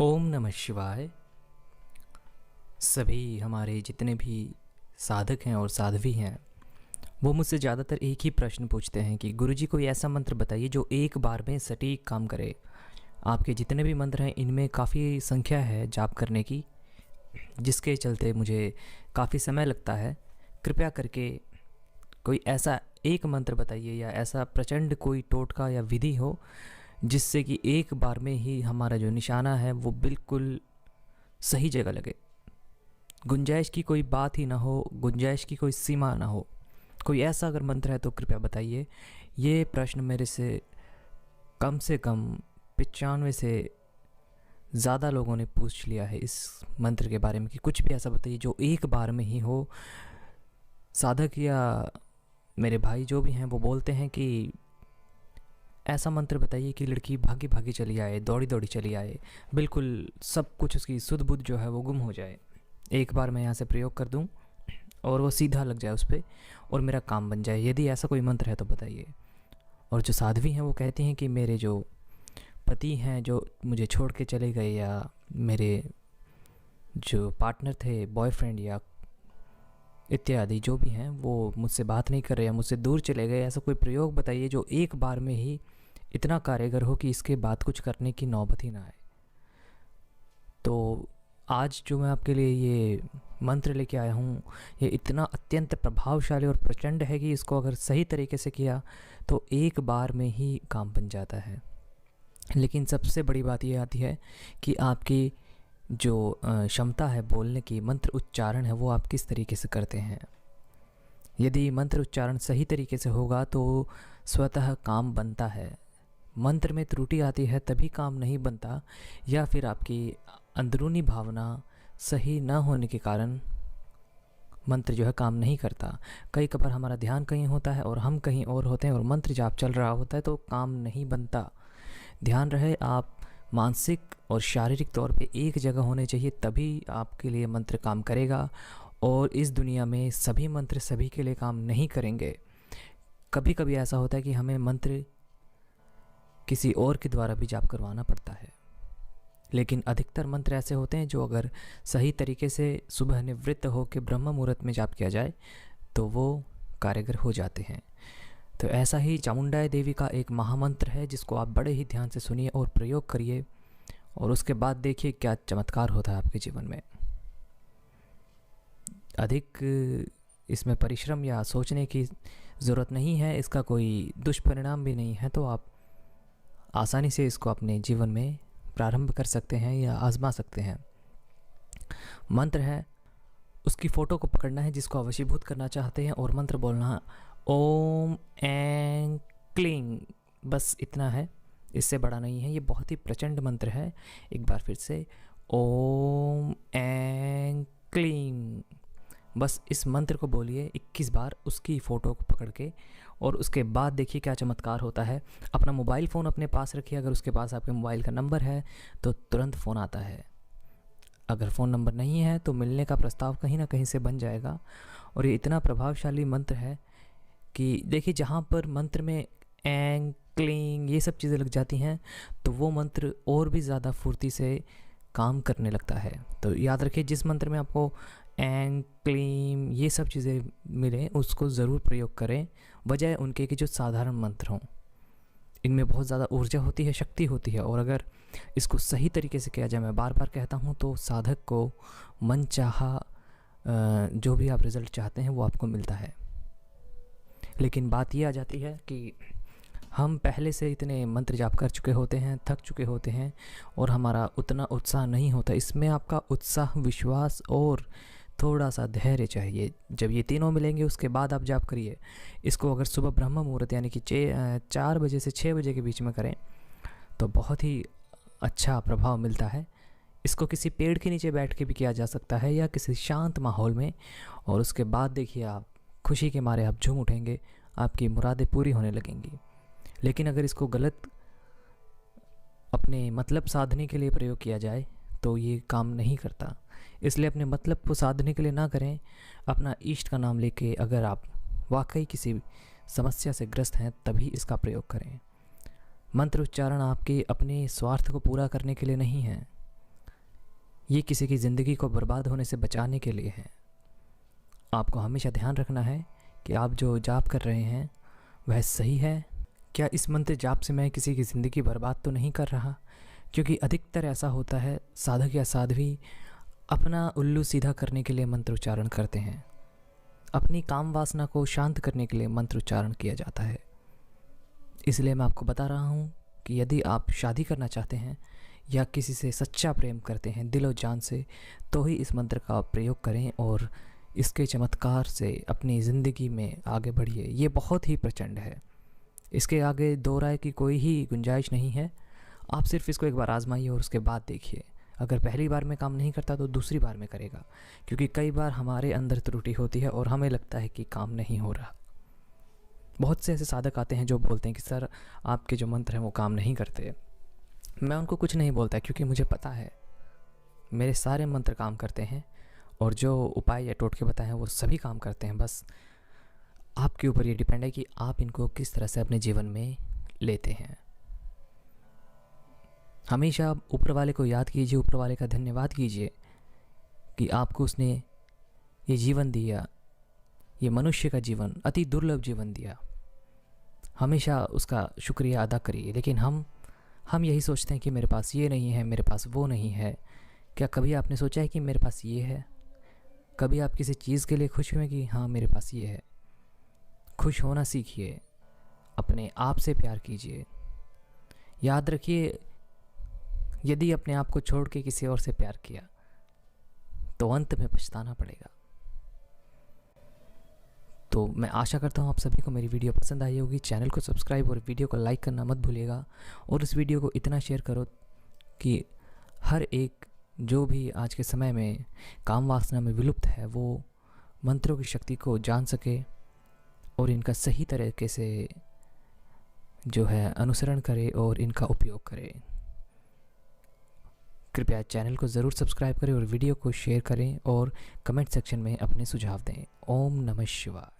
ओम नमः शिवाय। सभी हमारे जितने भी साधक हैं और साध्वी हैं वो मुझसे ज़्यादातर एक ही प्रश्न पूछते हैं कि गुरुजी कोई ऐसा मंत्र बताइए जो एक बार में सटीक काम करे। आपके जितने भी मंत्र हैं इनमें काफ़ी संख्या है जाप करने की, जिसके चलते मुझे काफ़ी समय लगता है। कृपया करके कोई ऐसा एक मंत्र बताइए या ऐसा प्रचंड कोई टोटका या विधि हो जिससे कि एक बार में ही हमारा जो निशाना है वो बिल्कुल सही जगह लगे। गुंजाइश की कोई बात ही ना हो, गुंजाइश की कोई सीमा ना हो। कोई ऐसा अगर मंत्र है तो कृपया बताइए। ये प्रश्न मेरे से कम 95 से ज़्यादा लोगों ने पूछ लिया है इस मंत्र के बारे में कि कुछ भी ऐसा बताइए जो एक बार में ही हो। साधक या मेरे भाई जो भी हैं वो बोलते हैं कि ऐसा मंत्र बताइए कि लड़की भागी भागी चली आए, दौड़ी दौड़ी चली आए, बिल्कुल सब कुछ उसकी सुध बुध जो है वो गुम हो जाए, एक बार मैं यहाँ से प्रयोग कर दूँ और वो सीधा लग जाए उस पर और मेरा काम बन जाए। यदि ऐसा कोई मंत्र है तो बताइए। और जो साध्वी हैं वो कहती हैं कि मेरे जो पति हैं जो मुझे छोड़ के चले गए, या मेरे जो पार्टनर थे, बॉयफ्रेंड या इत्यादि जो भी हैं, वो मुझसे बात नहीं कर रहे या मुझसे दूर चले गए, ऐसा कोई प्रयोग बताइए जो एक बार में ही इतना कारगर हो कि इसके बाद कुछ करने की नौबत ही ना आए। तो आज जो मैं आपके लिए ये मंत्र लेके आया हूँ ये इतना अत्यंत प्रभावशाली और प्रचंड है कि इसको अगर सही तरीके से किया तो एक बार में ही काम बन जाता है। लेकिन सबसे बड़ी बात ये आती है कि आपकी जो क्षमता है बोलने की, मंत्र उच्चारण है, वो आप किस तरीके से करते हैं। यदि मंत्र उच्चारण सही तरीके से होगा तो स्वतः काम बनता है। मंत्र में त्रुटि आती है तभी काम नहीं बनता, या फिर आपकी अंदरूनी भावना सही न होने के कारण मंत्र जो है काम नहीं करता। कई कबार हमारा ध्यान कहीं होता है और हम कहीं और होते हैं और मंत्र जाप चल रहा होता है तो काम नहीं बनता। ध्यान रहे आप मानसिक और शारीरिक तौर पे एक जगह होने चाहिए, तभी आपके लिए मंत्र काम करेगा। और इस दुनिया में सभी मंत्र सभी के लिए काम नहीं करेंगे। कभी कभी ऐसा होता है कि हमें मंत्र किसी और के द्वारा भी जाप करवाना पड़ता है, लेकिन अधिकतर मंत्र ऐसे होते हैं जो अगर सही तरीके से सुबह निवृत्त होकर ब्रह्म मुहूर्त में जाप किया जाए तो वो कारगर हो जाते हैं। तो ऐसा ही चामुंडाई देवी का एक महामंत्र है जिसको आप बड़े ही ध्यान से सुनिए और प्रयोग करिए, और उसके बाद देखिए क्या चमत्कार होता है आपके जीवन में। अधिक इसमें परिश्रम या सोचने की ज़रूरत नहीं है, इसका कोई दुष्परिणाम भी नहीं है, तो आप आसानी से इसको अपने जीवन में प्रारंभ कर सकते हैं या आजमा सकते हैं। मंत्र है, उसकी फ़ोटो को पकड़ना है जिसको वशीभूत करना चाहते हैं और मंत्र बोलना ओम ऐं क्लीं, बस इतना है, इससे बड़ा नहीं है। ये बहुत ही प्रचंड मंत्र है। एक बार फिर से ओम ऐं क्लीं, बस इस मंत्र को बोलिए 21 बार उसकी फ़ोटो को पकड़ के, और उसके बाद देखिए क्या चमत्कार होता है। अपना मोबाइल फ़ोन अपने पास रखिए, अगर उसके पास आपके मोबाइल का नंबर है तो तुरंत फ़ोन आता है। अगर फ़ोन नंबर नहीं है तो मिलने का प्रस्ताव कहीं ना कहीं से बन जाएगा। और ये इतना प्रभावशाली मंत्र है कि देखिए जहाँ पर मंत्र में ऐं क्लीं ये सब चीज़ें लग जाती हैं तो वो मंत्र और भी ज़्यादा फुर्ती से काम करने लगता है। तो याद रखिए जिस मंत्र में आपको ऐं क्लीं ये सब चीज़ें मिलें उसको ज़रूर प्रयोग करें, बजाय उनके कि जो साधारण मंत्र हों। इनमें बहुत ज़्यादा ऊर्जा होती है, शक्ति होती है, और अगर इसको सही तरीके से किया जाए, मैं बार बार कहता हूँ, तो साधक को मन चाहा जो भी आप रिज़ल्ट चाहते हैं वो आपको मिलता है। लेकिन बात ये आ जाती है कि हम पहले से इतने मंत्र जाप कर चुके होते हैं, थक चुके होते हैं, और हमारा उतना उत्साह नहीं होता। इसमें आपका उत्साह, विश्वास और थोड़ा सा धैर्य चाहिए। जब ये तीनों मिलेंगे उसके बाद आप जाप करिए। इसको अगर सुबह ब्रह्म मुहूर्त यानी कि 4 बजे से 6 बजे के बीच में करें तो बहुत ही अच्छा प्रभाव मिलता है। इसको किसी पेड़ के नीचे बैठ के भी किया जा सकता है या किसी शांत माहौल में, और उसके बाद देखिए आप खुशी के मारे आप झूम उठेंगे, आपकी मुरादें पूरी होने लगेंगी। लेकिन अगर इसको गलत अपने मतलब साधने के लिए प्रयोग किया जाए तो ये काम नहीं करता। इसलिए अपने मतलब को साधने के लिए ना करें, अपना इष्ट का नाम लेके अगर आप वाकई किसी समस्या से ग्रस्त हैं तभी इसका प्रयोग करें। मंत्र उच्चारण आपके अपने स्वार्थ को पूरा करने के लिए नहीं है, ये किसी की ज़िंदगी को बर्बाद होने से बचाने के लिए है। आपको हमेशा ध्यान रखना है कि आप जो जाप कर रहे हैं वह सही है। क्या इस मंत्र जाप से मैं किसी की ज़िंदगी बर्बाद तो नहीं कर रहा? क्योंकि अधिकतर ऐसा होता है, साधक या साध्वी अपना उल्लू सीधा करने के लिए मंत्र उच्चारण करते हैं। अपनी काम वासना को शांत करने के लिए मंत्र उच्चारण किया जाता है। इसलिए मैं आपको बता रहा हूँ कि यदि आप शादी करना चाहते हैं या किसी से सच्चा प्रेम करते हैं दिलो जान से, तो ही इस मंत्र का प्रयोग करें और इसके चमत्कार से अपनी ज़िंदगी में आगे बढ़िए। ये बहुत ही प्रचंड है, इसके आगे दो राय की कोई ही गुंजाइश नहीं है। आप सिर्फ इसको एक बार आजमाइए और उसके बाद देखिए। अगर पहली बार में काम नहीं करता तो दूसरी बार में करेगा, क्योंकि कई बार हमारे अंदर त्रुटि होती है और हमें लगता है कि काम नहीं हो रहा। बहुत से ऐसे साधक आते हैं जो बोलते हैं कि सर आपके जो मंत्र हैं वो काम नहीं करते। मैं उनको कुछ नहीं बोलता, क्योंकि मुझे पता है मेरे सारे मंत्र काम करते हैं और जो उपाय या टोटके बताए हैं वो सभी काम करते हैं। बस आपके ऊपर ये डिपेंड है कि आप इनको किस तरह से अपने जीवन में लेते हैं। हमेशा ऊपर वाले को याद कीजिए, ऊपर वाले का धन्यवाद कीजिए कि आपको उसने ये जीवन दिया, ये मनुष्य का जीवन, अति दुर्लभ जीवन दिया। हमेशा उसका शुक्रिया अदा करिए। लेकिन हम यही सोचते हैं कि मेरे पास ये नहीं है, मेरे पास वो नहीं है। क्या कभी आपने सोचा है कि मेरे पास ये है? कभी आप किसी चीज़ के लिए खुश हुए कि हाँ मेरे पास ये है? खुश होना सीखिए, अपने आप से प्यार कीजिए। याद रखिए, यदि अपने आप को छोड़ के किसी और से प्यार किया तो अंत में पछताना पड़ेगा। तो मैं आशा करता हूँ आप सभी को मेरी वीडियो पसंद आई होगी। चैनल को सब्सक्राइब और वीडियो को लाइक करना मत भूलिएगा, और इस वीडियो को इतना शेयर करो कि हर एक जो भी आज के समय में काम वासना में विलुप्त है वो मंत्रों की शक्ति को जान सके और इनका सही तरीके से जो है अनुसरण करे और इनका उपयोग करे। कृपया चैनल को ज़रूर सब्सक्राइब करें और वीडियो को शेयर करें और कमेंट सेक्शन में अपने सुझाव दें। ओम नमः शिवाय।